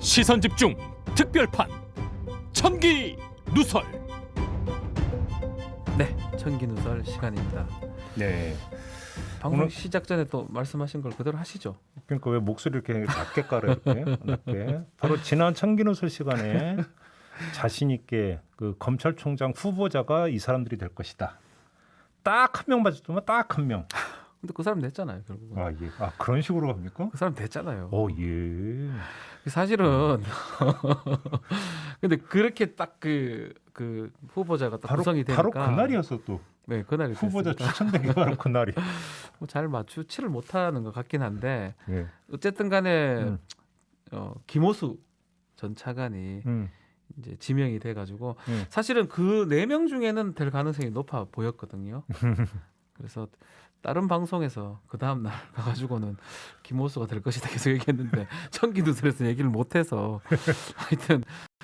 시선집중 특별판 천기 누설. 네, 천기 누설 시간입니다. 네. 방송 오늘- 시작 전에 또 말씀하신 걸 그대로 하시죠. 그러니까 왜 목소리 이렇게 낮게 깔아 이렇게 낮게. 바로 지난 청기누설 시간에 자신 있게 그 검찰총장 후보자가 이 사람들이 될 것이다. 딱 한 명 맞았더만 딱 한 명. 근데 그 사람 됐잖아요, 결국은. 아 예. 아 그런 식으로 갑니까? 그 사람 됐잖아요. 오 예. 사실은 근데 그렇게 딱 그 후보자가 딱 바로 구성이 되니까 바로 그날이었어 또. 네, 그날이 후보자 됐으니까 추천된 게 바로 그날이. 잘 맞추지를 못하는 것 같긴 한데 예. 어쨌든 간에 음. 김호수 전 차관이 이제 지명이 돼가지고 사실은 그 4명 중에는 될 가능성이 높아 보였거든요. 그래서 다른 방송에서 그 다음 날 가가지고는 김호수가 될 것이다 계속 얘기했는데 청기누설에서 얘기를 못해서 하여튼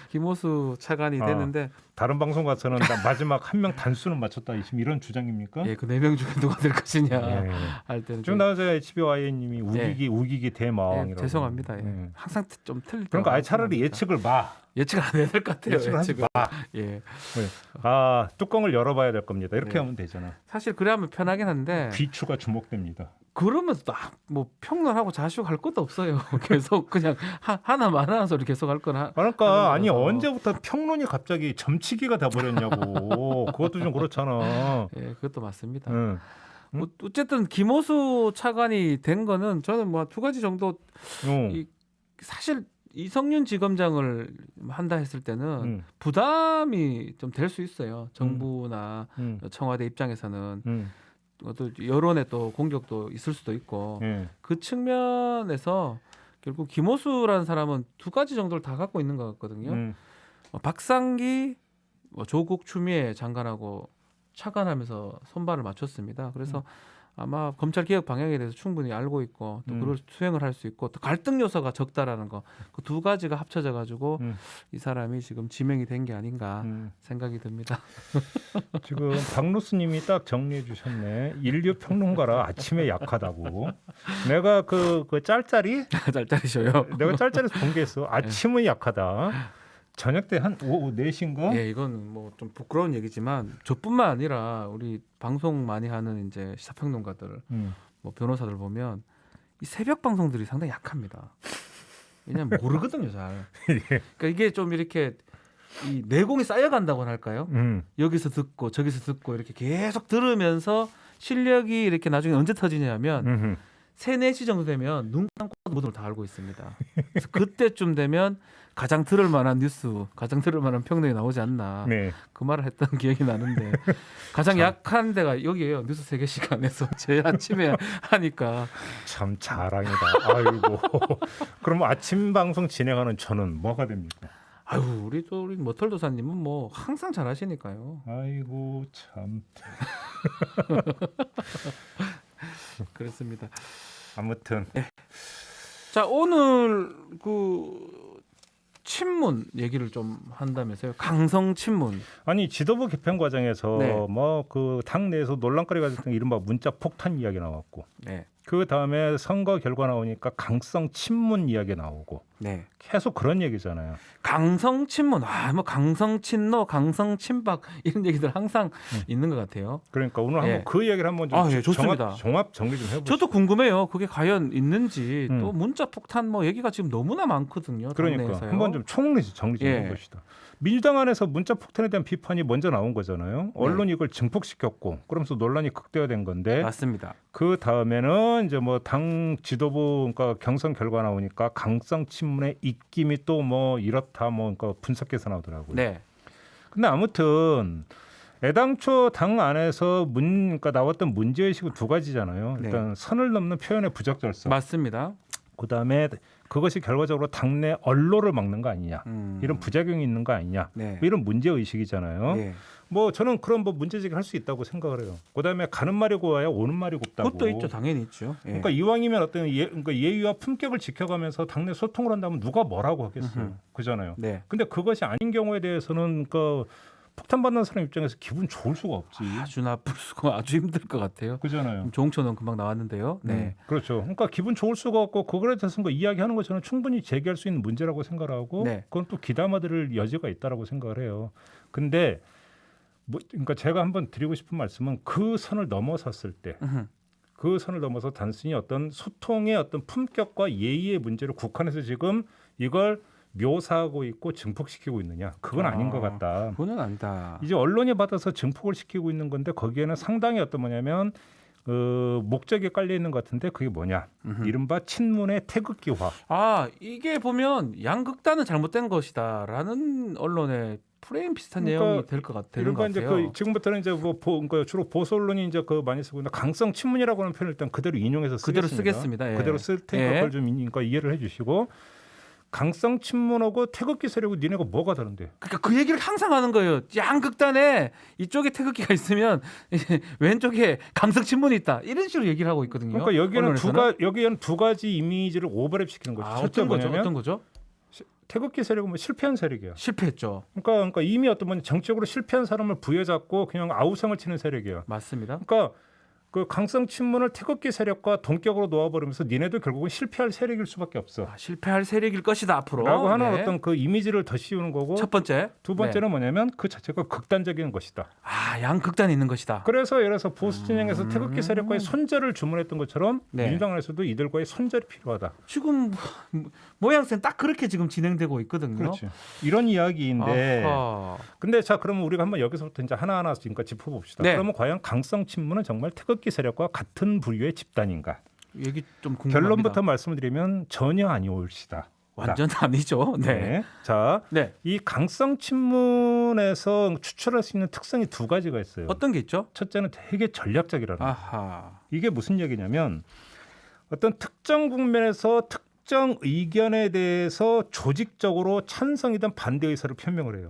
김호수 차관이 됐는데 다른 방송 가서는 나 마지막 한 명 단수는 맞췄다. 지금 이런 주장입니까? 예, 그 4명 중에 누가 될 것이냐 예. 할 때는 지금 나와서 HBY님이 우기기 예, 대마왕이라고. 죄송합니다. 예. 예. 항상 좀 틀릴 때 그러니까 아예 차라리 예측을 마. 예측을 안 해야 될 것 같아요. 예측을 하지 마. 예. 아 뚜껑을 열어봐야 될 겁니다. 이렇게 네. 하면 되잖아. 사실 그래 하면 편하긴 한데 귀추가 주목됩니다. 그러면서 뭐 평론하고 자식할 것도 없어요. 계속 그냥 하나만 하는 소리 계속 할 거나. 그러니까 아니 거라서. 언제부터 평론이 갑자기 점치기가 돼버렸냐고. 그것도 좀 그렇잖아. 예, 그것도 맞습니다. 응. 뭐 어쨌든 김호수 차관이 된 거는 저는 뭐 2가지 정도 이 사실 이성윤 지검장을 한다 했을 때는 부담이 좀 될 수 있어요. 정부나 청와대 입장에서는 또 여론에 또 공격도 있을 수도 있고 그 측면에서 결국 김호수라는 사람은 2가지 정도를 다 갖고 있는 것 같거든요. 박상기, 조국 추미애 장관하고 차관하면서 손발을 맞췄습니다. 그래서 아마 검찰 개혁 방향에 대해서 충분히 알고 있고 또 그걸 수행을 할 수 있고 또 갈등 요소가 적다라는 거 그 2가지가 합쳐져 가지고 이 사람이 지금 지명이 된 게 아닌가 생각이 듭니다. 지금 박루스님이 딱 정리해 주셨네. 인류 평론가라 아침에 약하다고. 내가 그 짤짤이 짤짤이셔요. 내가 짤짤이에서 본 게 있어. 아침은 약하다. 저녁 때 한 오후 4시인가? 예, 이건 뭐 좀 부끄러운 얘기지만 저뿐만 아니라 우리 방송 많이 하는 이제 시사평론가들, 뭐 변호사들 보면 이 새벽 방송들이 상당히 약합니다. 왜냐면 모르거든요, 잘. 그러니까 이게 좀 이렇게 이 내공이 쌓여간다고 할까요? 여기서 듣고 저기서 듣고 이렇게 계속 들으면서 실력이 이렇게 나중에 언제 터지냐면 3, 4시 정도 되면 눈 감고 모든 걸 다 알고 있습니다. 그래서 그때쯤 되면 가장 들을 만한 뉴스, 가장 들을 만한 평론이 나오지 않나. 네. 그 말을 했던 기억이 나는데 가장 약한 데가 여기에요. 뉴스 세계 시간에서 제일 아침에 하니까 참 자랑이다. 아이고. 그럼 아침 방송 진행하는 저는 뭐가 됩니까? 아유 우리 머털 도사님은 뭐 항상 잘하시니까요. 아이고 참. 그렇습니다. 아무튼 자 오늘 그 친문 얘기를 좀 한다면서요. 강성 친문. 아니 지도부 개편 과정에서 네. 뭐 그 당내에서 논란거리가 됐던 이른바 문자 폭탄 이야기 나왔고 네. 그 다음에 선거 결과 나오니까 강성 친문 이야기 나오고 네. 계속 그런 얘기잖아요. 강성 친문. 뭐 강성 친노, 강성 친박 이런 얘기들 항상 있는 것 같아요. 그러니까 오늘 한번 예. 그 이야기를 한번 좀 예, 좋습니다. 종합 정리 좀 해보죠. 저도 궁금해요. 그게 과연 있는지 음. 또 문자 폭탄 뭐 얘기가 지금 너무나 많거든요. 그러니까 당내에서요. 한번 좀 총리 정리 좀 예. 해봅시다. 민주당 안에서 문자 폭탄에 대한 비판이 먼저 나온 거잖아요. 언론이 이걸 증폭시켰고 그러면서 논란이 극대화된 건데 맞습니다. 그 다음에는 이제 뭐 당 지도부 그러니까 경선 결과 나오니까 강성 친문의 입김이 또 뭐 이렇다 뭐 그러니까 분석해서 나오더라고요. 네. 근데 아무튼 애당초 당 안에서 그러니까 나왔던 문제 의식은 2가지잖아요. 네. 일단 선을 넘는 표현의 부적절성. 맞습니다. 그다음에 그것이 결과적으로 당내 언론을 막는 거 아니냐. 음. 이런 부작용이 있는 거 아니냐. 네. 뭐 이런 문제 의식이잖아요. 네. 뭐 저는 그런 뭐 문제 제기할 수 있다고 생각을 해요. 그다음에 가는 말이 고와야 오는 말이 곱다고. 그것도 있죠. 당연히 있죠. 예. 그러니까 이왕이면 어떤 그러니까 예의와 품격을 지켜가면서 당내 소통을 한다면 누가 뭐라고 하겠어요. 그잖아요. 네. 근데 그것이 아닌 경우에 대해서는 그 폭탄 받는 사람 입장에서 기분 좋을 수가 없지. 아주 나쁠 수가 아주 힘들 것 같아요. 그잖아요. 조홍천은 금방 나왔는데요. 네. 그렇죠. 그러니까 기분 좋을 수가 없고 그거에 대해서 이야기하는 거 저는 충분히 제기할 수 있는 문제라고 생각을 하고 네. 그건 또 귀담아들을 여지가 있다라고 생각을 해요. 근데 그러니까 제가 한번 드리고 싶은 말씀은 그 선을 넘어섰을 때 그 선을 넘어서 단순히 어떤 소통의 어떤 품격과 예의의 문제로 국한해서 지금 이걸 묘사하고 있고 증폭시키고 있느냐? 그건 아닌 것 같다. 그거는 아니다. 이제 언론이 받아서 증폭을 시키고 있는 건데 거기에는 상당히 어떤 뭐냐면 목적이 깔려 있는 것 같은데 그게 뭐냐? 이른바 친문의 태극기화. 아 이게 보면 양극단은 잘못된 것이다라는 언론의 프레임 비슷한 내용이 될 것 같아요. 이른바 이제 지금부터는 이제 그러니까 주로 보수 언론이 이제 많이 쓰고 있는 강성 친문이라고는 표현을 일단 그대로 인용해서 그대로 쓰겠습니다. 예. 그대로 쓸 테니까 그걸 좀 이해를 해주시고. 강성 친문하고 태극기 세력은 니네가 뭐가 다른데? 그러니까 그 얘기를 항상 하는 거예요. 양극단에 이쪽에 태극기가 있으면 왼쪽에 강성 친문이 있다. 이런 식으로 얘기를 하고 있거든요. 그러니까 여기에는 두 가지 이미지를 오버랩 시키는 거죠. 첫째 뭐냐면 어떤 거죠? 태극기 세력은 실패한 세력이야. 실패했죠. 그러니까 이미 어떤 분 정책으로 실패한 사람을 부여잡고 그냥 아우성을 치는 세력이야. 맞습니다. 그러니까 그 강성 친문을 태극기 세력과 동격으로 놓아버리면서 니네도 결국은 실패할 세력일 수밖에 없어. 실패할 세력일 것이다 앞으로. 라고 하는 어떤 그 이미지를 더 씌우는 거고. 첫 번째. 두 번째는 뭐냐면 그 자체가 극단적인 것이다. 양극단이 있는 것이다. 그래서 예를 들어서 보수 진영에서 태극기 세력과의 손절을 주문했던 것처럼 민주당에서도 이들과의 손절이 필요하다. 지금 모양새는 딱 그렇게 지금 진행되고 있거든요. 그렇지. 이런 이야기인데. 아하. 근데 자 그러면 우리가 한번 여기서부터 이제 하나하나 지금까지 짚어봅시다. 네. 그러면 과연 강성 친문은 정말 태극기 세력과 같은 부류의 집단인가? 얘기 좀 궁금합니다. 결론부터 말씀을 드리면 전혀 아니올시다. 완전 아니죠. 네. 자, 네. 이 강성 친문에서 추출할 수 있는 특성이 두 가지가 있어요. 어떤 게 있죠? 첫째는 되게 전략적이라는 거예요. 아하. 이게 무슨 얘기냐면 어떤 특정 국면에서 특정 의견에 대해서 조직적으로 찬성이든 반대 의사를 표명을 해요.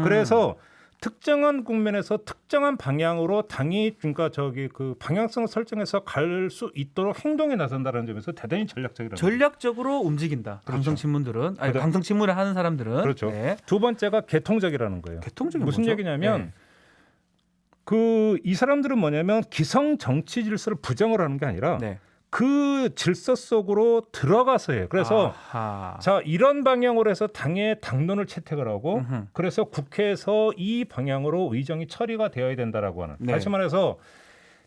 그래서 특정한 국면에서 특정한 방향으로 당이 그러니까 그 방향성을 설정해서 갈 수 있도록 행동에 나선다는 점에서 대단히 전략적이라는 전략적으로 움직인다. 그렇죠. 강성 친문들은 그다음- 강성 친문을 하는 사람들은 그렇죠. 네. 두 번째가 개통적이라는 거예요. 개통적인 무슨 뭐죠? 얘기냐면 네. 이 사람들은 뭐냐면 기성 정치 질서를 부정을 하는 게 아니라 네. 그 질서 속으로 들어가서 해요. 그래서 아하. 자 이런 방향으로 해서 당의 당론을 채택을 하고 음흠. 그래서 국회에서 이 방향으로 의정이 처리가 되어야 된다라고 하는 네. 다시 말해서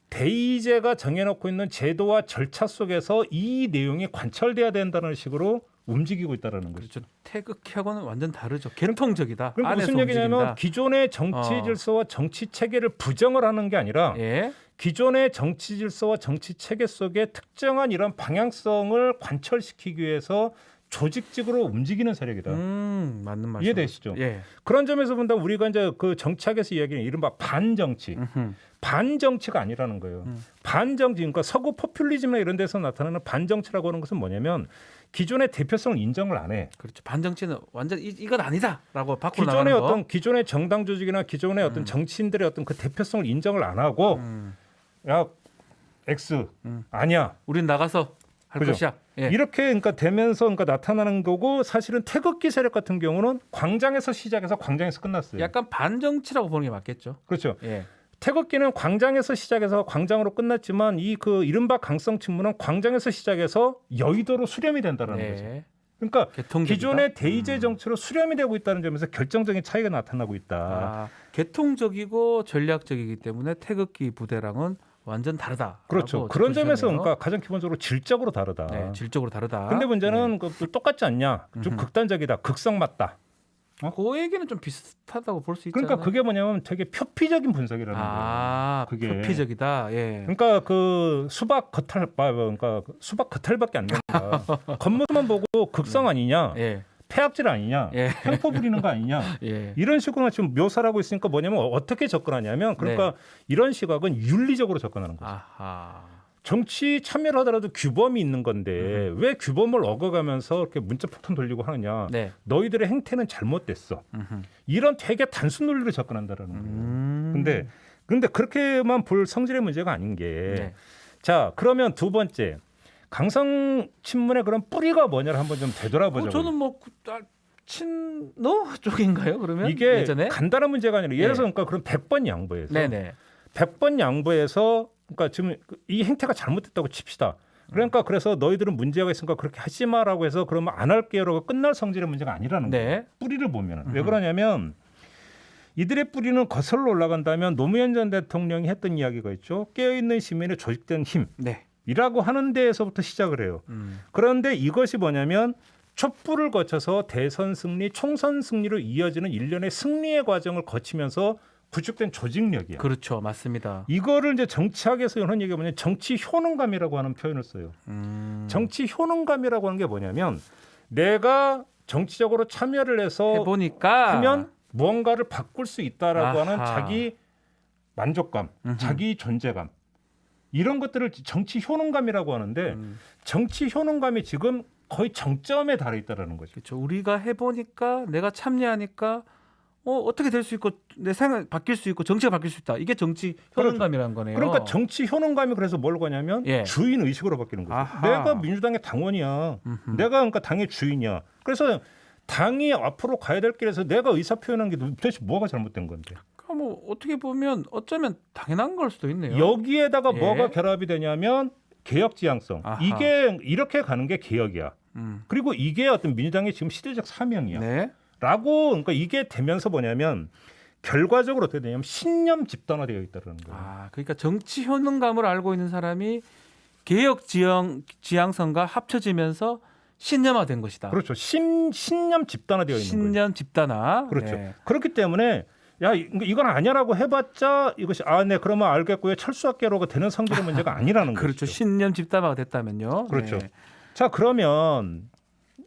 대의제가 정해놓고 있는 제도와 절차 속에서 이 내용이 관철돼야 된다는 식으로 움직이고 있다라는 거죠. 그렇죠. 태극기하고는 완전 다르죠. 개통적이다. 그럼 무슨 안에서 얘기냐면 움직인다. 기존의 정치 질서와 정치 체계를 부정을 하는 게 아니라 예. 기존의 정치 질서와 정치 체계 속에 특정한 이런 방향성을 관철시키기 위해서 조직적으로 움직이는 세력이다. 맞는 말씀. 이해되시죠? 예. 그런 점에서 본다면 우리가 이제 그 정치학에서 이야기하는 이른바 반정치, 반정치가 아니라는 거예요. 반정치, 그러니까 서구 포퓰리즘이나 이런 데서 나타나는 반정치라고 하는 것은 뭐냐면 기존의 대표성을 인정을 안 해. 그렇죠. 반정치는 완전 이건 아니다라고 밖으로 나가는 기존의 거. 어떤 기존의 정당 조직이나 기존의 어떤 정치인들의 어떤 그 대표성을 인정을 안 하고 야 X 아니야. 우린 나가서 할 그죠? 것이야. 예. 이렇게 그러니까 되면서 그러니까 나타나는 거고 사실은 태극기 세력 같은 경우는 광장에서 시작해서 광장에서 끝났어요. 약간 반정치라고 보는 게 맞겠죠. 그렇죠. 예. 태극기는 광장에서 시작해서 광장으로 끝났지만 이 그 이른바 강성 친문은 광장에서 시작해서 여의도로 수렴이 된다는 거죠. 네. 그러니까 개통적이다? 기존의 대의제 정치로 수렴이 되고 있다는 점에서 결정적인 차이가 나타나고 있다. 아, 개통적이고 전략적이기 때문에 태극기 부대랑은 완전 다르다. 그렇죠. 그런 점에서 그러니까 가장 기본적으로 질적으로 다르다. 네, 질적으로 다르다. 근데 문제는 네. 그 똑같지 않냐? 좀 극단적이다. 극성 맞다. 그 얘기는 좀 비슷하다고 볼 수 있잖아요. 그러니까 그게 뭐냐면 되게 표피적인 분석이라는 거예요. 그게 표피적이다. 예. 그러니까 그 수박 겉털밖에 안 된다. 겉모습만 보고 극성 아니냐? 예. 폐악질 아니냐? 예. 횡포 부리는 거 아니냐? 예. 이런 식으로 지금 묘사를 하고 있으니까 뭐냐면 어떻게 접근하냐면 그러니까 이런 시각은 윤리적으로 접근하는 거죠. 아하. 정치 참여를 하더라도 규범이 있는 건데 왜 규범을 어겨가면서 이렇게 문자 폭탄 돌리고 하느냐? 네. 너희들의 행태는 잘못됐어. 이런 되게 단순 논리로 접근한다라는 거예요. 근데 그렇게만 볼 성질의 문제가 아닌 게 네. 자, 그러면 두 번째 강성 친문의 그런 뿌리가 뭐냐를 한번 좀 되돌아보자고. 저는 뭐 친노 쪽인가요? 그러면 이게 예전에 간단한 문제가 아니라 예를 들어서 네. 그러니까 그럼 100번 양보해서 네네 100번 양보해서 그러니까 지금 이 행태가 잘못됐다고 칩시다. 그러니까 그래서 너희들은 문제가 있으니까 그렇게 하지 마라고 해서 그러면 안 할게요라고 끝날 성질의 문제가 아니라는 거예요. 네. 뿌리를 보면 왜 그러냐면 이들의 뿌리는 거슬러 올라간다면 노무현 전 대통령이 했던 이야기가 있죠. 깨어있는 시민의 조직된 네. 힘이라고 하는 데에서부터 시작을 해요. 그런데 이것이 뭐냐면 촛불을 거쳐서 대선 승리, 총선 승리로 이어지는 일련의 승리의 과정을 거치면서 구축된 조직력이야. 그렇죠, 맞습니다. 이거를 이제 정치학에서 하는 얘기가 뭐냐면 정치 효능감이라고 하는 표현을 써요. 정치 효능감이라고 하는 게 뭐냐면 내가 정치적으로 참여를 해서 해보니까 하면 무언가를 바꿀 수 있다라고 아하. 하는 자기 만족감, 자기 존재감 이런 것들을 정치 효능감이라고 하는데 정치 효능감이 지금 거의 정점에 달해 있다라는 거죠. 그렇죠. 우리가 해보니까 내가 참여하니까 어떻게 될 수 있고 내 생각 바뀔 수 있고 정치가 바뀔 수 있다. 이게 정치 효능감이라는 거네요. 그러니까 정치 효능감이 그래서 뭘 거냐면 예. 주인 의식으로 바뀌는 거죠. 아하. 내가 민주당의 당원이야. 내가 그러니까 당의 주인이야. 그래서 당이 앞으로 가야 될 길에서 내가 의사 표현한 게 도대체 뭐가 잘못된 건데? 그러니까 뭐 어떻게 보면 어쩌면 당연한 걸 수도 있네요. 여기에다가 예. 뭐가 결합이 되냐면 개혁 지향성. 아하. 이게 이렇게 가는 게 개혁이야. 그리고 이게 어떤 민주당의 지금 시대적 사명이야. 네. 라고 그러니까 이게 되면서 뭐냐면 결과적으로 어떻게 되냐면 신념 집단화되어 있다는 거예요. 아, 그러니까 정치 효능감을 알고 있는 사람이 개혁 지향성과 합쳐지면서 신념화된 것이다. 그렇죠. 신념 집단화되어 있는 거예요. 신념 집단화. 그렇죠. 네. 그렇기 때문에 야 이건 아니라고 해봤자 이것이 네 그러면 알겠고요 철수할게로가 되는 성질의 문제가 아니라는 그렇죠. 거죠. 신념 집단화가 됐다면요. 그렇죠. 네. 자 그러면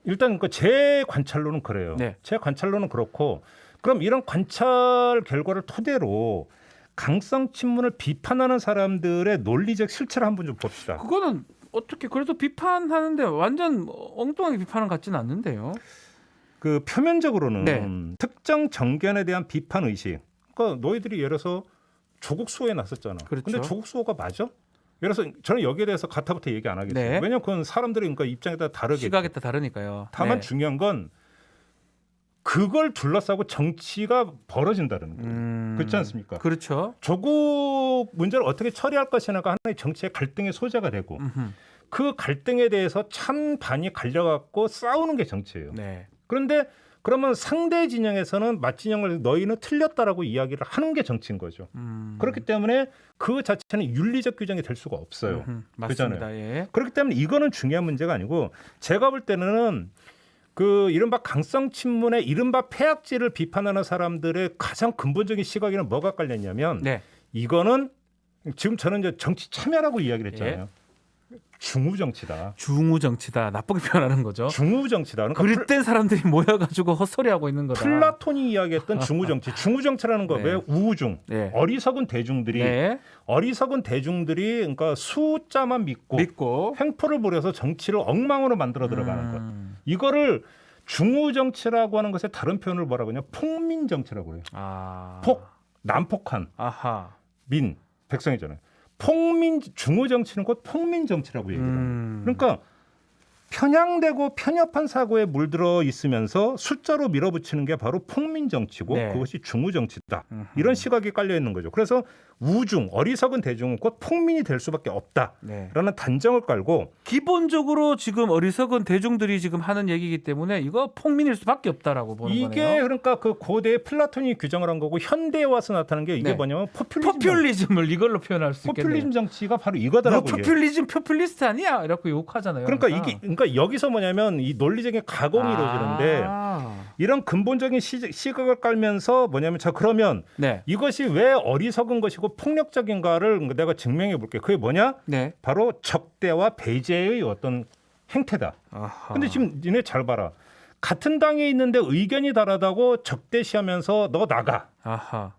일단 제 관찰로는 그래요. 네. 제 관찰로는 그렇고 그럼 이런 관찰 결과를 토대로 강성 친문을 비판하는 사람들의 논리적 실체를 한번 좀 봅시다. 그거는 어떻게 그래도 비판하는데 완전 엉뚱하게 비판은 같지는 않는데요. 그 표면적으로는 네. 특정 정견에 대한 비판 의식. 그러니까 너희들이 예를 들어서 조국 수호에 나섰잖아. 그렇죠. 근데 조국 수호가 맞아? 예를 들어서 저는 여기에 대해서 가타부터 얘기 안 하겠어요. 네. 왜냐하면 그건 사람들의 그러니까 입장에 따라 다르겠죠. 시각에 따라 다르니까요. 다만 네. 중요한 건 그걸 둘러싸고 정치가 벌어진다는 거예요. 그렇지 않습니까? 그렇죠. 조국 문제를 어떻게 처리할 것이냐가 하나의 정치의 갈등의 소재가 되고 그 갈등에 대해서 찬반이 갈려갖고 싸우는 게 정치예요. 네. 그런데 그러면 상대 진영에서는 맞진영을 너희는 틀렸다라고 이야기를 하는 게 정치인 거죠. 그렇기 때문에 그 자체는 윤리적 규정이 될 수가 없어요. 맞습니다. 예. 그렇기 때문에 이거는 중요한 문제가 아니고 제가 볼 때는 그 이른바 강성 친문의 이른바 폐악질을 비판하는 사람들의 가장 근본적인 시각에는 뭐가 깔렸냐면 네. 이거는 지금 저는 이제 정치 참여라고 이야기를 했잖아요. 중우 정치다. 중우 정치다. 나쁘게 표현하는 거죠. 중우 정치다. 그러니까 그릇된 사람들이 모여가지고 헛소리하고 있는 거다. 플라톤이 이야기했던 중우 정치. 중우 정치라는 거 네. 왜 우중, 네. 어리석은 대중들이 네. 그러니까 숫자만 믿고 횡포를 부려서 정치를 엉망으로 만들어 들어가는 것. 이거를 중우 정치라고 하는 것의 다른 표현을 뭐라고 하냐? 폭민 정치라고 해요. 아. 난폭한 아하. 민 백성이잖아요. 중우 정치는 곧 폭민 정치라고 얘기를 합니다. 그러니까 편향되고 편협한 사고에 물들어 있으면서 숫자로 밀어붙이는 게 바로 폭민 정치고 네. 그것이 중우 정치다. 이런 시각이 깔려 있는 거죠. 그래서 우중, 어리석은 대중은 곧 폭민이 될 수밖에 없다라는 네. 단정을 깔고 기본적으로 지금 어리석은 대중들이 지금 하는 얘기이기 때문에 이거 폭민일 수밖에 없다라고 보는 이게 거네요. 그러니까 그 고대의 플라톤이 규정을 한 거고 현대에 와서 나타나는 게 이게 네. 뭐냐면 포퓰리즘. 포퓰리즘을 이걸로 표현할 수 있겠네요. 포퓰리즘 정치가 바로 너 이거더라고요. 포퓰리스트 아니야? 이렇게 욕하잖아요. 그러니까 그러니까 여기서 뭐냐면 이 논리적인 가공이 이루어지는데 이런 근본적인 시각을 깔면서 뭐냐면 자 그러면 네. 이것이 왜 어리석은 것이고 폭력적인가를 내가 증명해 볼게. 그게 뭐냐? 네. 바로 적대와 배제의 어떤 행태다. 아하. 근데 지금 니네 잘 봐라. 같은 당에 있는데 의견이 다르다고 적대시하면서 너 나가. 아하.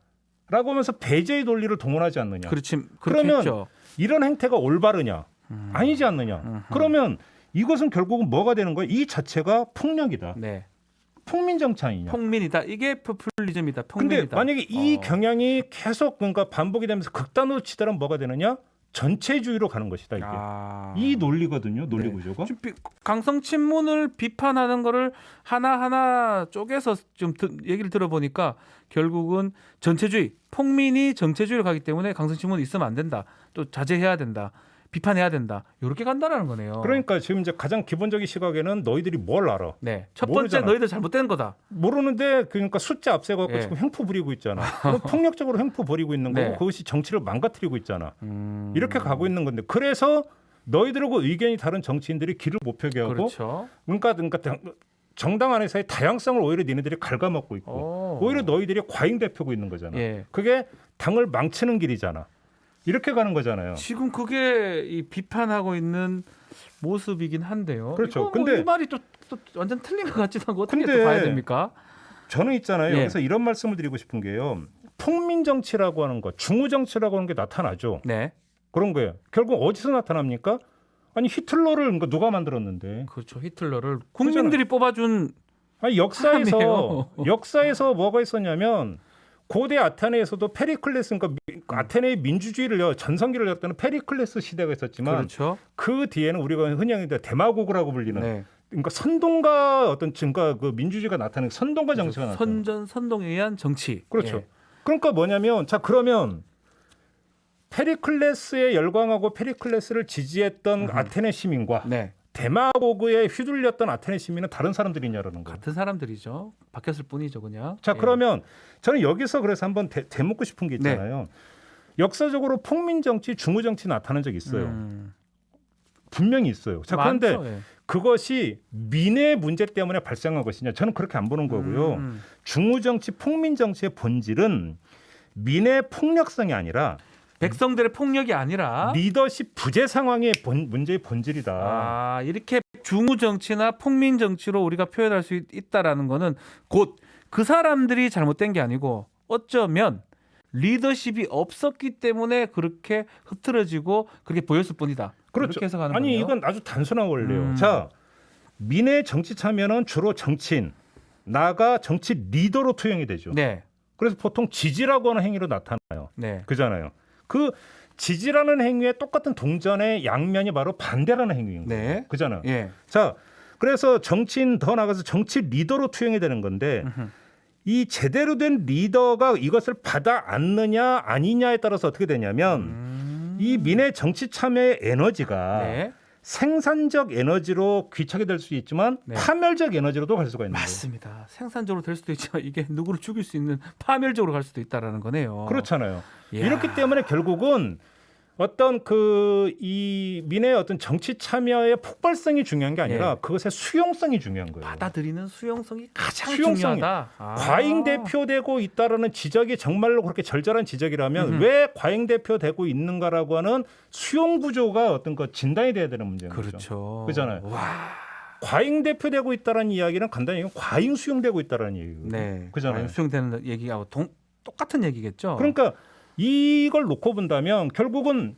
라고 하면서 배제의 논리를 동원하지 않느냐. 그렇지. 그러면 그렇겠죠. 이런 행태가 올바르냐? 아니지 않느냐. 그러면 이것은 결국은 뭐가 되는 거예요? 이 자체가 폭력이다. 네. 폭민 정치 아니냐. 폭민이다. 이게 포퓰리즘이다. 근데 폭민이다. 만약에 이 경향이 계속 그러니까 반복이 되면서 극단으로 치더라면 뭐가 되느냐? 전체주의로 가는 것이다 이게. 이 논리거든요. 논리 네. 구조가. 지금 강성 친문을 비판하는 거를 하나하나 쪼개서 좀 얘기를 들어보니까 결국은 전체주의, 폭민이 정체주의로 가기 때문에 강성 친문은 있으면 안 된다. 또 자제해야 된다. 비판해야 된다. 이렇게 간다라는 거네요. 그러니까 지금 이제 가장 기본적인 시각에는 너희들이 뭘 알아? 네. 첫 번째 모르잖아. 너희들 잘못된 거다. 모르는데 그러니까 숫자 앞세갖고 예. 지금 횡포 부리고 있잖아. 그럼 폭력적으로 횡포 부리고 있는 거고 네. 그것이 정치를 망가뜨리고 있잖아. 이렇게 가고 있는 건데 그래서 너희들하고 의견이 다른 정치인들이 길을 못 펴게 하고 그렇죠. 그러니까 정당 안에서의 다양성을 오히려 니네들이 갉아먹고 있고 오히려 너희들이 과잉대표고 있는 거잖아. 예. 그게 당을 망치는 길이잖아. 이렇게 가는 거잖아요. 지금 그게 이 비판하고 있는 모습이긴 한데요. 그렇죠. 이거 근데 이 말이 또 완전 틀린 것 같지도 않고 어떻게 근데 또 봐야 됩니까? 저는 있잖아요. 예. 여기서 이런 말씀을 드리고 싶은 게요. 폭민 정치라고 하는 거, 중우 정치라고 하는 게 나타나죠. 네. 그런 거예요. 결국 어디서 나타납니까? 아니 히틀러를 그러니까 누가 만들었는데? 그렇죠. 히틀러를 국민들이 뽑아준 아니 역사에서 뭐가 있었냐면 고대 아테네에서도 페리클레스 그러니까 아테네의 민주주의를 전성기를 열었다는 페리클레스 시대가 있었지만 그렇죠. 그 뒤에는 우리가 흔히 데마고그라고 불리는 네. 그러니까 선동과 어떤 증가 그 민주주의가 나타나는 선동과 정치가 나타나는 선동에 의한 정치. 그렇죠. 예. 그러니까 뭐냐면 자 그러면 페리클레스에 열광하고 페리클레스를 지지했던 아테네 시민과 네. 데마고그에 휘둘렸던 아테네 시민은 다른 사람들이냐라는 거예요. 같은 사람들이죠. 바뀌었을 뿐이죠, 그냥. 자 예. 그러면 저는 여기서 그래서 한번 대묻고 싶은 게 있잖아요. 역사적으로 폭민 정치, 중우 정치 나타난 적이 있어요. 분명히 있어요. 자 그런데 많죠, 예. 그것이 민의 문제 때문에 발생한 것이냐? 저는 그렇게 안 보는 거고요. 중우 정치, 폭민 정치의 본질은 민의 폭력성이 아니라 백성들의 폭력이 아니라 리더십 부재 상황의 문제의 본질이다. 아, 이렇게 중우 정치나 폭민 정치로 우리가 표현할 수 있다라는 거는 곧 그 사람들이 잘못된 게 아니고 어쩌면 리더십이 없었기 때문에 그렇게 흐트러지고 그렇게 보였을 뿐이다. 그렇죠. 이렇게 해석하는 아니 거네요. 이건 아주 단순한 원리예요. 자, 민의 정치 참여는 주로 정치인, 나아가 정치 리더로 투영이 되죠. 네. 그래서 보통 지지라고 하는 행위로 나타나요. 네. 그잖아요. 그 지지라는 행위에 똑같은 동전의 양면이 바로 반대라는 행위인 거예요. 네. 그잖아요. 예. 자, 그래서 정치인 더 나가서 정치 리더로 투영이 되는 건데 이 제대로 된 리더가 이것을 받아 안느냐 아니냐에 따라서 어떻게 되냐면 이 민의 정치 참여의 에너지가 네. 생산적 에너지로 귀착이 될 수 있지만 네. 파멸적 에너지로도 갈 수가 있는 거예요. 맞습니다. 생산적으로 될 수도 있지만 이게 누구를 죽일 수 있는 파멸적으로 갈 수도 있다라는 거네요. 그렇잖아요. 이야. 이렇기 때문에 결국은 어떤 이 민의 어떤 정치 참여의 폭발성이 중요한 게 아니라 그것의 수용성이 중요한 거예요. 받아들이는 수용성이 가장 수용성이 중요하다. 과잉 대표되고 있다라는 지적이 정말로 그렇게 절절한 지적이라면 왜 과잉 대표되고 있는가라고 하는 수용 구조가 어떤 거 진단이 돼야 되는 문제인 거죠. 그렇죠. 그잖아요. 와. 과잉 대표되고 있다라는 이야기는 간단히 얘기하면 과잉 수용되고 있다라는 얘기거든요. 네. 그잖아요. 과잉 수용되는 얘기하고 똑같은 얘기겠죠. 그러니까 이걸 놓고 본다면 결국은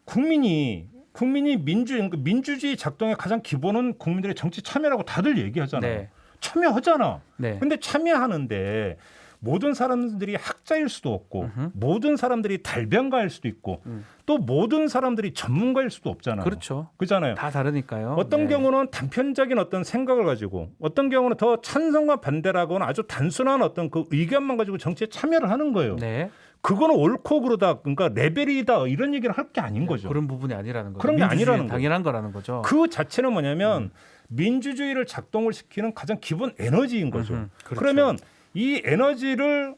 국민이 민주주의 작동의 가장 기본은 국민들의 정치 참여라고 다들 얘기하잖아요. 네. 참여하잖아. 네. 근데 참여하는데 모든 사람들이 학자일 수도 없고 모든 사람들이 달변가일 수도 있고 또 모든 사람들이 전문가일 수도 없잖아요. 그렇죠. 그잖아요. 다 다르니까요. 어떤 네. 경우는 단편적인 어떤 생각을 가지고 어떤 경우는 더 찬성과 반대라거나 아주 단순한 어떤 그 의견만 가지고 정치에 참여를 하는 거예요. 네. 그거는 옳고 그르다 그러니까 레벨이다 이런 얘기를 할 게 아닌 거죠. 그런 부분이 아니라는 거죠. 그런 게 아니라는 거죠. 당연한 거라는 거죠. 그 자체는 뭐냐면 민주주의를 작동을 시키는 가장 기본 에너지인 거죠. 그렇죠. 그러면 이 에너지를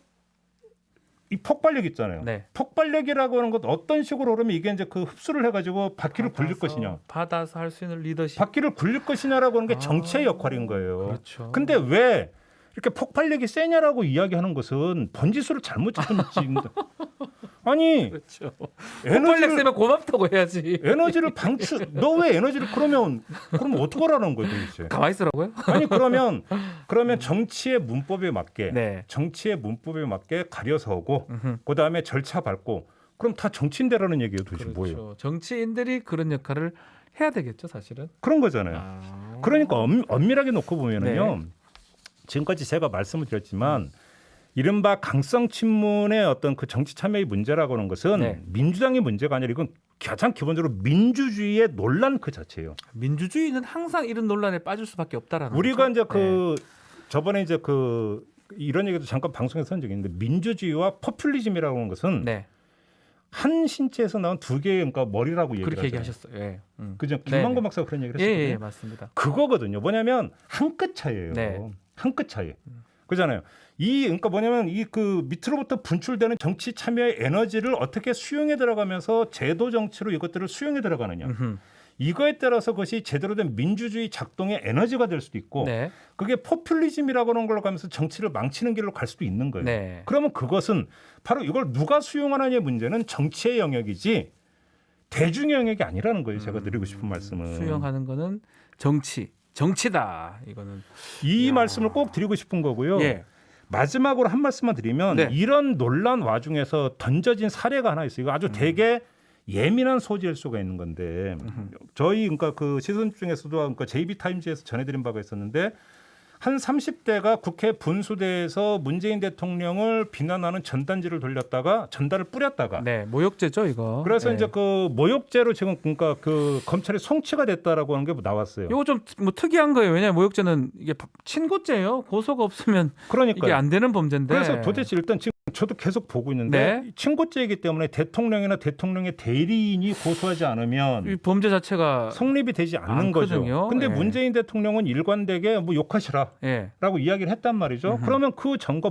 이 폭발력 있잖아요. 네. 폭발력이라고 하는 것 어떤 식으로 그러면 이게 이제 그 흡수를 해가지고 바퀴를 굴릴 것이냐, 받아서 할 수 있는 리더십. 바퀴를 굴릴 것이냐라고 하는 게 정치의 역할인 거예요. 그렇죠. 근데 왜 이렇게 폭발력이 세냐라고 이야기하는 것은 번지수를 잘못 잡는지. 아니 그렇죠. 폭발력 세면 고맙다고 해야지. 에너지를 너 왜 에너지를 그러면 어떡하라는 거예요 도대체? 가만히 있으라고요? 아니 그러면 정치의 문법에 맞게 네. 정치의 문법에 맞게 가려서고 그 다음에 절차 밟고 그럼 다 정치인대라는 얘기예요 도대체 그렇죠. 뭐예요? 정치인들이 그런 역할을 해야 되겠죠 사실은. 그런 거잖아요. 그러니까 엄밀하게 놓고 보면은요. 네. 지금까지 제가 말씀을 드렸지만 이른바 강성 친문의 어떤 그 정치 참여의 문제라고 하는 것은 네. 민주당의 문제가 아니라 이건 가장 기본적으로 민주주의의 논란 그 자체예요. 민주주의는 항상 이런 논란에 빠질 수밖에 없다라는 우리가 거죠. 이제 저번에 이제 이런 얘기도 잠깐 방송에서 한 적이 있는데 민주주의와 포퓰리즘이라고 하는 것은 네. 한 신체에서 나온 두 개의 그러니까 머리라고 얘기를 그렇게 하잖아요. 얘기하셨어요. 예. 그죠? 네, 김만고 네. 박사가 그런 얘기를 예, 했었거든요. 예, 맞습니다. 그거거든요. 뭐냐면 한 끗 차이예요. 네. 한 끗 차이. 그잖아요. 그러니까 뭐냐면 그 밑으로부터 분출되는 정치 참여의 에너지를 어떻게 수용해 들어가면서 제도 정치로 이것들을 수용해 들어가느냐. 음흠. 이거에 따라서 그것이 제대로 된 민주주의 작동의 에너지가 될 수도 있고 네. 그게 포퓰리즘이라고 하는 걸로 가면서 정치를 망치는 길로 갈 수도 있는 거예요. 네. 그러면 그것은 바로 이걸 누가 수용하느냐의 문제는 정치의 영역이지 대중의 영역이 아니라는 거예요. 제가 드리고 싶은 말씀은. 수용하는 거는 정치다. 이거는 이 야. 말씀을 꼭 드리고 싶은 거고요. 예. 마지막으로 한 말씀만 드리면 네. 이런 논란 와중에서 던져진 사례가 하나 있어요. 이거 아주 되게 예민한 소지일 수가 있는 건데 저희 그러니까 그 시선 중에서도 그러니까 JB타임즈에서 전해드린 바가 있었는데 한 30대가 국회 분수대에서 문재인 대통령을 비난하는 전단지를 돌렸다가 전단을 뿌렸다가 네, 모욕죄죠, 이거. 그래서 네. 이제 그 모욕죄로 지금 그러니까 그 검찰이 송치가 됐다라고 하는 게 나왔어요. 이거 좀 뭐 특이한 거예요. 왜냐하면 모욕죄는 이게 친고죄예요. 고소가 없으면 그러니까 이게 안 되는 범죄인데. 그래서 도대체 일단 지금 저도 계속 보고 있는데 네. 친고죄이기 때문에 대통령이나 대통령의 대리인이 고소하지 않으면 이 범죄 자체가 성립이 되지 않는 않거든요. 거죠. 근데 예. 문재인 대통령은 일관되게 뭐 욕하시라라고 예. 이야기를 했단 말이죠. 그러면 그 전과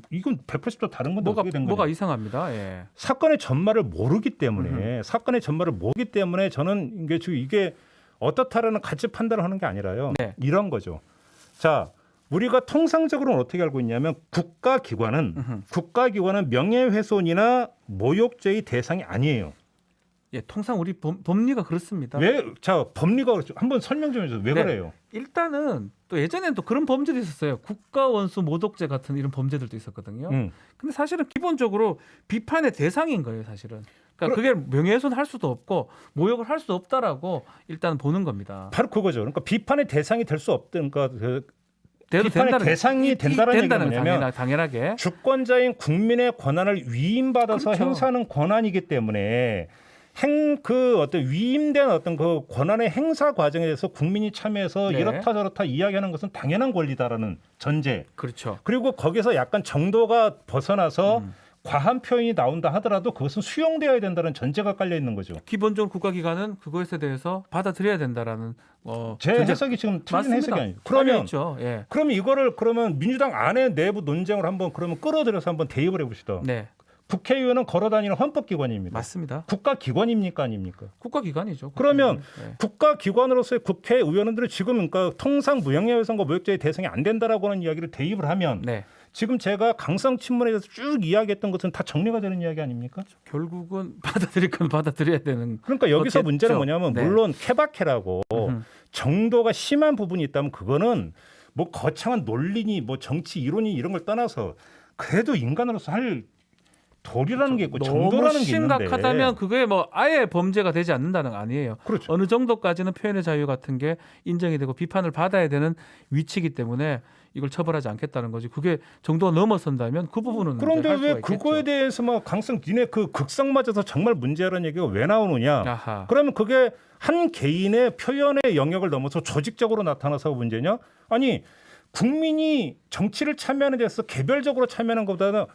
이건 180도 다른 건데 어떻게 된 거냐? 뭐가 이상합니다. 예. 사건의 전말을 모르기 때문에 저는 이게 어떻다라는 가치 판단을 하는 게 아니라요. 네. 이런 거죠. 자, 우리가 통상적으로는 어떻게 알고 있냐면 국가기관은 명예훼손이나 모욕죄의 대상이 아니에요. 예, 통상 우리 법리가 그렇습니다. 법리가 그렇죠. 한번 설명 좀 해주세요. 왜 네. 그래요? 일단은 또 예전에는 또 그런 범죄도 있었어요. 국가원수 모독죄 같은 이런 범죄들도 있었거든요. 근데 사실은 기본적으로 비판의 대상인 거예요, 사실은. 그러니까 그게 명예훼손 할 수도 없고 모욕을 할 수 없다라고 일단 보는 겁니다. 바로 그거죠. 그러니까 비판의 대상이 될 수 없든 그러니까 돼도 비판의 된다는 대상이 된다는 얘기는 뭐냐면 당연하게 주권자인 국민의 권한을 위임받아서 그렇죠. 행사하는 권한이기 때문에 어떤 위임된 어떤 그 권한의 행사 과정에 대해서 국민이 참여해서 네. 이렇다 저렇다 이야기하는 것은 당연한 권리다라는 전제. 그렇죠. 그리고 거기서 약간 정도가 벗어나서 과한 표현이 나온다 하더라도 그것은 수용되어야 된다는 전제가 깔려 있는 거죠. 기본적으로 국가기관은 그것에 대해서 받아들여야 된다라는 제 해석이 지금 틀린 맞습니다. 해석이 아니에요. 그러면 있죠. 예. 그러면 민주당 안에 내부 논쟁을 한번 그러면 끌어들여서 한번 대입을 해봅시다. 네, 국회의원은 걸어다니는 헌법기관입니다. 맞습니다. 국가기관입니까 아닙니까? 국가기관이죠. 그러면 네. 국가기관으로서의 국회의원들은 지금 그러니까 통상 무형해훼손과 모욕죄의 대상이 안 된다라고 하는 이야기를 대입을 하면 네. 지금 제가 강성 친문에 대해서 쭉 이야기했던 것은 다 정리가 되는 이야기 아닙니까? 결국은 받아들일 건 받아들여야 되는. 그러니까 여기서 그렇겠죠. 문제는 뭐냐면 네. 물론 케바케라고 정도가 심한 부분이 있다면 그거는 뭐 거창한 논리니 뭐 정치 이론이 이런 걸 떠나서 그래도 인간으로서 할 도리라는 게 있고 너무 정도라는 게 있는데 심각하다면 그게 뭐 아예 범죄가 되지 않는다는 거 아니에요. 그렇죠. 어느 정도까지는 표현의 자유 같은 게 인정이 되고 비판을 받아야 되는 위치이기 때문에 이걸 처벌하지 않겠다는 거지. 그게 정도가 넘어선다면 그 부분은 그런데 할 수가 왜 있겠죠. 그거에 대해서 막 강성 니네 그 극성 맞아서 정말 문제라는 얘기가 왜 나오느냐? 아하. 그러면 그게 한 개인의 표현의 영역을 넘어서 조직적으로 나타나서 문제냐? 아니 국민이 정치를 참여하는 데서 개별적으로 참여하는 것보다는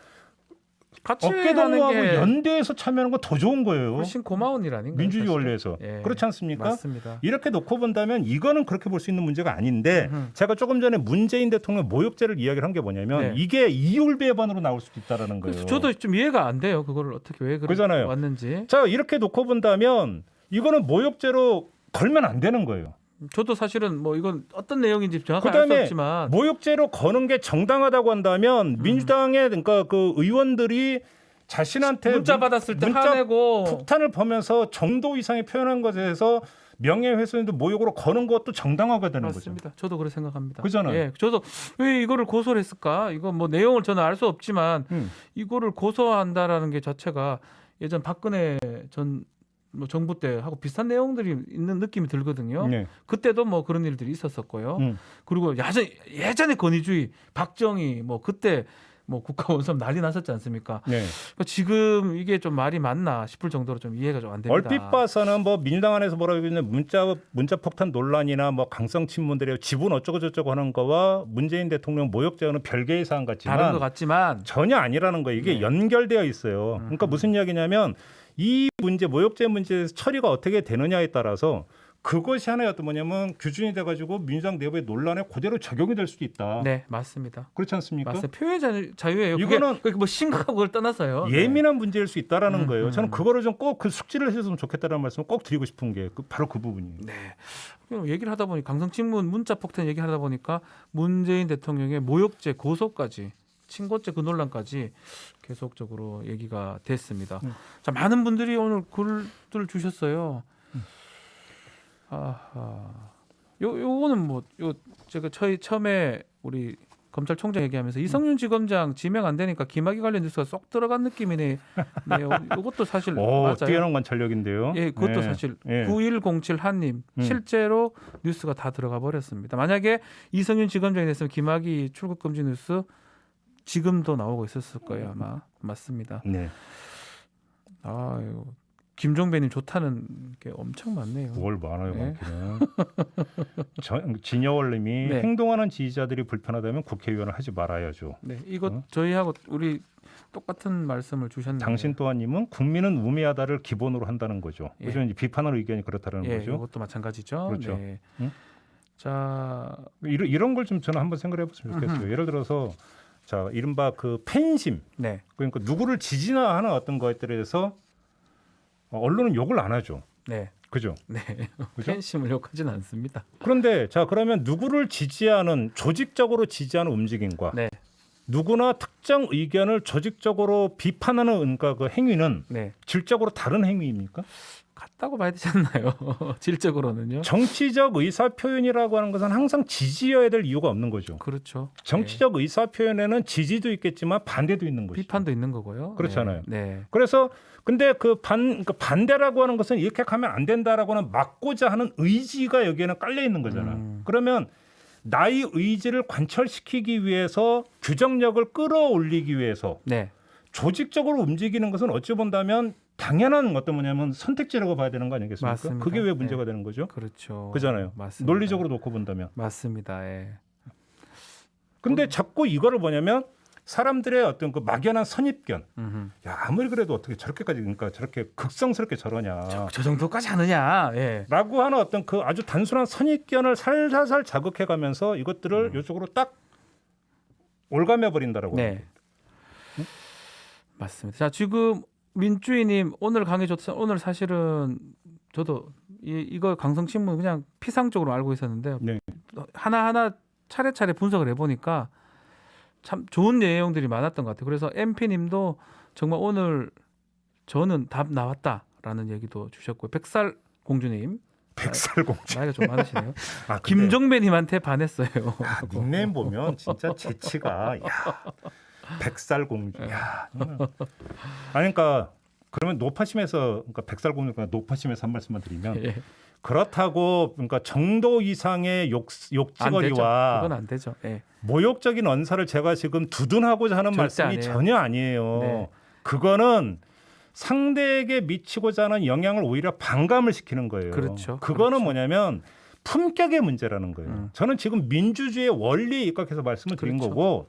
같이 어깨동무하고 하는 게 연대해서 참여하는 건 더 좋은 거예요. 훨씬 고마운 일 아닌가요? 민주주의 사실은? 원리에서 예. 그렇지 않습니까? 맞습니다. 이렇게 놓고 본다면 이거는 그렇게 볼 수 있는 문제가 아닌데 제가 조금 전에 문재인 대통령 모욕죄를 이야기를 한 게 뭐냐면 네. 이게 이율배반으로 나올 수도 있다라는 거예요. 그래서 저도 좀 이해가 안 돼요. 그거를 어떻게 왜 그러잖아요. 왔는지. 자 이렇게 놓고 본다면 이거는 모욕죄로 걸면 안 되는 거예요. 저도 사실은 뭐 이건 어떤 내용인지 정확하게 알 수 그다음에 없지만 모욕죄로 거는 게 정당하다고 한다면 민주당의 그러니까 그 의원들이 자신한테 문자 받았을 때 문자 화내고 폭탄을 보면서 정도 이상의 표현한 것에 대해서 명예훼손도 모욕으로 거는 것도 정당화가 되는 거죠. 맞습니다. 저도 그렇게 생각합니다. 그잖아요. 예, 저도 왜 이거를 고소를 했을까? 이거 뭐 내용을 저는 알 수 없지만 이거를 고소한다라는 게 자체가 예전 박근혜 전 뭐 정부 때 하고 비슷한 내용들이 있는 느낌이 들거든요. 네. 그때도 뭐 그런 일들이 있었었고요. 그리고 예전에 권위주의 박정희 뭐 그때 뭐 국가 원수업 난리 났었지 않습니까? 네. 그러니까 지금 이게 좀 말이 맞나 싶을 정도로 좀 이해가 좀 안 됩니다. 얼핏 봐서는 뭐 민주당 안에서 뭐라고 얘기하면 문자 폭탄 논란이나 뭐 강성 친문들의 지분 어쩌고 저쩌고 하는 거와 문재인 대통령 모욕 제어는 별개의 사안 같지만 다른 것 같지만 전혀 아니라는 거예요. 이게 네. 연결되어 있어요. 그러니까 무슨 이야기냐면 이 문제 모욕죄 문제에서 처리가 어떻게 되느냐에 따라서 그것이 하나의 어떤 뭐냐면 규준이 돼가지고 민주당 내부의 논란에 그대로 적용이 될 수도 있다. 네 맞습니다. 그렇지 않습니까? 맞습니다. 표현의 자유예요. 이거는 그게 뭐 심각하고 그걸 떠나서요. 예민한 문제일 수 있다라는 거예요. 저는 음. 그거를 좀 꼭 그 숙지를 해줬으면 좋겠다는 말씀을 꼭 드리고 싶은 게 바로 그 부분이에요. 네. 얘기를 하다 보니 강성친문 문자 폭탄 얘기하다 보니까 문재인 대통령의 모욕죄 고소까지 친고죄 그 논란까지 계속적으로 얘기가 됐습니다. 자 많은 분들이 오늘 글들 주셨어요. 아하. 요거는 뭐 제가 처음에 우리 검찰총장 얘기하면서 이성윤 지검장 지명 안 되니까 김학의 관련 뉴스가 쏙 들어간 느낌이네. 네, 이것도 사실 맞아요. 뛰어난 관찰력인데요. 예, 그것도 네. 사실 예. 9107 한님 실제로 뉴스가 다 들어가 버렸습니다. 만약에 이성윤 지검장이 됐으면 김학의 출국 금지 뉴스 지금도 나오고 있었을 거예요 아마. 맞습니다. 네. 아유 김종배님 좋다는 게 엄청 많네요. 뭘 많아요, 네. 많기는. 진여월님이 네. 행동하는 지지자들이 불편하다면 국회의원을 하지 말아야죠. 네, 이거 저희하고 우리 똑같은 말씀을 주셨는데. 당신 또한님은 국민은 우매하다를 기본으로 한다는 거죠. 예. 그래서 이제 비판하는 의견이 그렇다는 예, 거죠. 이것도 마찬가지죠. 그렇죠. 네. 응? 자, 이런 걸 좀 저는 한번 생각해 봤으면 좋겠어요. 예를 들어서 자 이른바 그 팬심, 네, 그러니까 누구를 지지나 하는 어떤 것들에 대해서 언론은 욕을 안 하죠. 네, 그죠? 네. 그죠? 팬심을 욕하지는 않습니다. 그런데 자 그러면 누구를 지지하는 조직적으로 지지하는 움직임과 네, 누구나 특정 의견을 조직적으로 비판하는 그 행위는 네. 질적으로 다른 행위입니까? 같다고 봐야 되지 않나요? 질적으로는요. 정치적 의사 표현이라고 하는 것은 항상 지지여야 될 이유가 없는 거죠. 그렇죠. 정치적 의사 표현에는 지지도 있겠지만 반대도 있는 네. 것이죠. 비판도 있는 거고요. 그렇잖아요. 네. 네. 그래서 근데 그러니까 반대라고 하는 것은 이렇게 가면 안 된다라고는 막고자 하는 의지가 여기에는 깔려 있는 거잖아요. 그러면 나의 의지를 관철시키기 위해서 규정력을 끌어올리기 위해서 네. 조직적으로 움직이는 것은 어찌 본다면 당연한 어떤 뭐냐면 선택지라고 봐야 되는 거 아니겠습니까? 맞습니다. 그게 왜 문제가 네. 되는 거죠? 그렇죠. 그잖아요. 맞습니다. 논리적으로 놓고 본다면. 맞습니다. 예. 근데 자꾸 이거를 뭐냐면 사람들의 어떤 그 막연한 선입견. 음흠. 야 아무리 그래도 어떻게 저렇게까지 그러니까 저렇게 극성스럽게 저러냐. 저 정도까지 하느냐. 예. 라고 하는 어떤 그 아주 단순한 선입견을 살살살 자극해가면서 이것들을 이쪽으로 딱 올가매 버린다라고. 네. 맞습니다. 자 지금 민주희님 오늘 강의 좋다. 오늘 사실은 저도 이거 강성친문 그냥 피상적으로 알고 있었는데 네. 하나하나 차례차례 분석을 해보니까 참 좋은 내용들이 많았던 것 같아요. 그래서 MP님도 정말 오늘 저는 답 나왔다라는 얘기도 주셨고요. 백살 공주님 백설공주. 나이가 좀 많으시네요. 아, 근데 김종배님한테 반했어요. 닉네임 보면 진짜 재치가 야 백설공주. 야 정말. 아니 그러니까 그러면 노파심에서 그러니까 백설공주가 노파심에서 한 말씀만 드리면 예. 그렇다고 그러니까 정도 이상의 안 되죠. 욕지거리와 그건 안 되죠. 예. 모욕적인 언사를 제가 지금 두둔하고자 하는 절대 말씀이 아니에요. 전혀 아니에요. 네. 그거는 상대에게 미치고자 하는 영향을 오히려 반감을 시키는 거예요. 그렇죠. 그거는 그렇죠. 뭐냐면 품격의 문제라는 거예요. 저는 지금 민주주의의 원리에 입각해서 말씀을 드린 그렇죠. 거고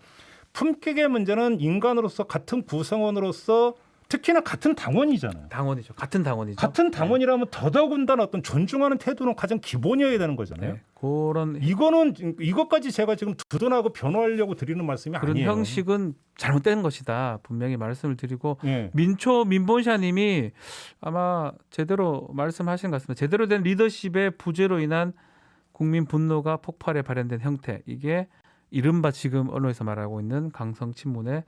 품격의 문제는 인간으로서 같은 구성원으로서 특히나 같은 당원이잖아요. 당원이죠. 같은 당원이죠. 같은 당원이라면 더더군다나 어떤 존중하는 태도는 가장 기본이어야 되는 거잖아요. 네. 그런 이것까지 제가 지금 두둔하고 변호하려고 드리는 말씀이 그런 아니에요. 형식은 잘못된 것이다. 분명히 말씀을 드리고 예. 민본샤님이 아마 제대로 말씀하신 것 같습니다. 제대로 된 리더십의 부재로 인한 국민 분노가 폭발해 발현된 형태. 이게 이른바 지금 언론에서 말하고 있는 강성친문의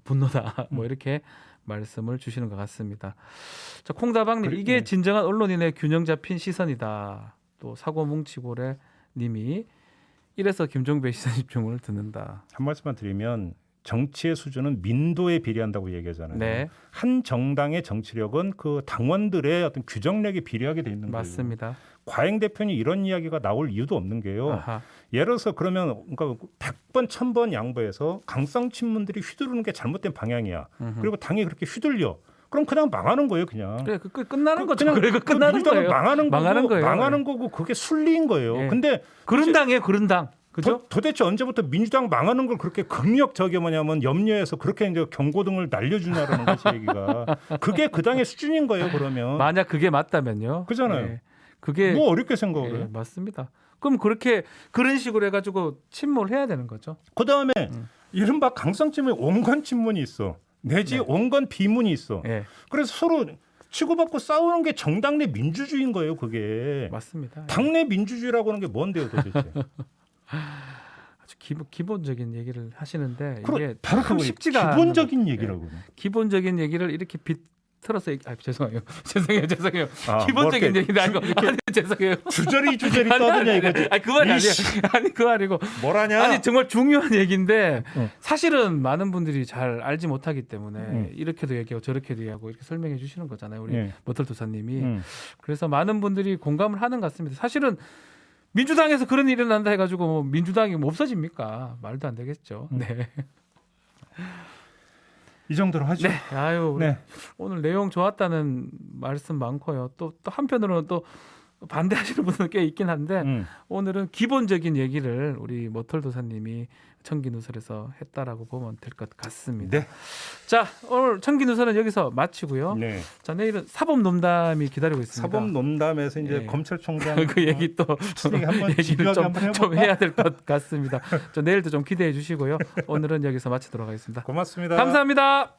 분노다. 뭐 이렇게 말씀을 주시는 것 같습니다. 자, 콩다방님 이게 네. 진정한 언론인의 균형 잡힌 시선이다. 또 사고뭉치고래 님이 이래서 김종배 시선 집중을 듣는다. 한 말씀만 드리면 정치의 수준은 민도에 비례한다고 얘기하잖아요. 네. 한 정당의 정치력은 그 당원들의 어떤 규정력에 비례하게 돼 있는 거예요. 맞습니다. 과잉 대표님 이런 이야기가 나올 이유도 없는 게요. 아하. 예를 들어서 그러면 그러니까 100번 1000번 양보해서 강성 친문들이 휘두르는 게 잘못된 방향이야. 그리고 당이 그렇게 휘둘려. 그럼 그냥 망하는 거예요, 그냥. 그래, 끝나는 거죠. 그냥 그래, 끝나는 민주당은 거예요. 망하는 거예요. 거고 그게 순리인 거예요. 예. 근데 그런 당이에요, 그런 당. 그죠? 도대체 언제부터 민주당 망하는 걸 그렇게 극력 저기 뭐냐면 염려해서 그렇게 이제 경고등을 날려주냐라는 것이 얘기가. 그게 그 당의 수준인 거예요, 그러면. 만약 그게 맞다면요. 그잖아요. 예. 그게 뭐 어렵게 생각을 예, 해요. 맞습니다. 그럼 그런 식으로 해가지고 침몰 해야 되는 거죠. 그다음에 이른바 강성침에 온건 친문이 있어. 내지 네. 온건 비문이 있어. 예, 그래서 서로 치고받고 싸우는 게 정당 내 민주주의인 거예요, 그게. 맞습니다. 당내 민주주의라고 하는 게 뭔데요, 도대체? 아주 기본적인 얘기를 하시는데 이게 바로 참 그거 쉽지가 않은 기본적인 거예요. 얘기라고. 기본적인 얘기를 이렇게 비틀어서 죄송해요. 죄송해요. 아, 기본적인 뭐 얘기는 아니고 아니, 죄송해요. 주저리 떠드냐 이거지. 아니 그건 아니에요. 아니 그거 아니고 뭐라냐? 아니 정말 중요한 얘기인데 응. 사실은 많은 분들이 잘 알지 못하기 때문에 이렇게도 얘기하고 저렇게도 얘기하고 이렇게 설명해 주시는 거잖아요. 우리 예. 모털 도사님이. 그래서 많은 분들이 공감을 하는 것 같습니다. 사실은 민주당에서 그런 일이 난다 해가지고 뭐 민주당이 뭐 없어집니까? 말도 안 되겠죠. 네. 이 정도로 하죠. 네. 아유 네. 오늘 내용 좋았다는 말씀 많고요. 또 한편으로는 또 반대하시는 분들 꽤 있긴 한데 오늘은 기본적인 얘기를 우리 모털 도사님이 청기누설에서 했다라고 보면 될 것 같습니다. 네. 자 오늘 청기누설은 여기서 마치고요. 네. 자 내일은 사법농담이 기다리고 있습니다. 사법농담에서 이제 예. 검찰총장 그 얘기 또 한번 얘기를 집요하게 한번 해볼까? 좀 해야 될 것 같습니다. 저 내일도 좀 기대해 주시고요. 오늘은 여기서 마치도록 하겠습니다. 고맙습니다. 감사합니다.